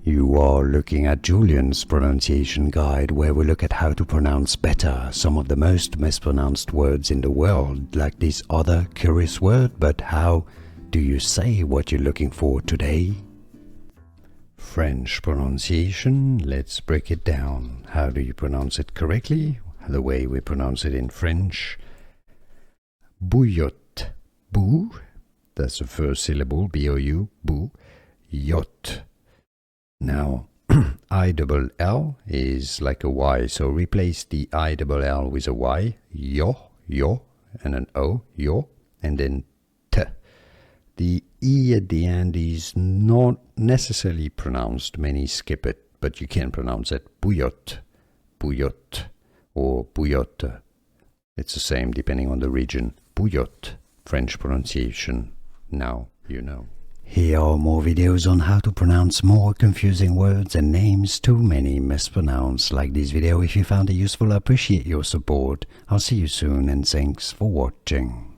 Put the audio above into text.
You are looking at Julian's pronunciation guide, where we look at how to pronounce better some of the most mispronounced words in the world, like this other curious word. But how do you say what you're looking for today? French pronunciation, let's break it down. How do you pronounce it correctly? The way we pronounce it in French. Bouillotte, bou, that's the first syllable, B-O-U, bou, yacht. Now, I-double-L is like a Y, so replace the I-double-L with a Y, yo, and an O, yo, and then T. The E at the end is not necessarily pronounced, many skip it, but you can pronounce it bouillotte, bouillotte, or bouillotte. It's the same depending on the region. Bouillotte, French pronunciation. Now you know. Here are more videos on how to pronounce more confusing words and names too many mispronounced. Like this video if you found it useful. I appreciate your support. I'll see you soon and thanks for watching.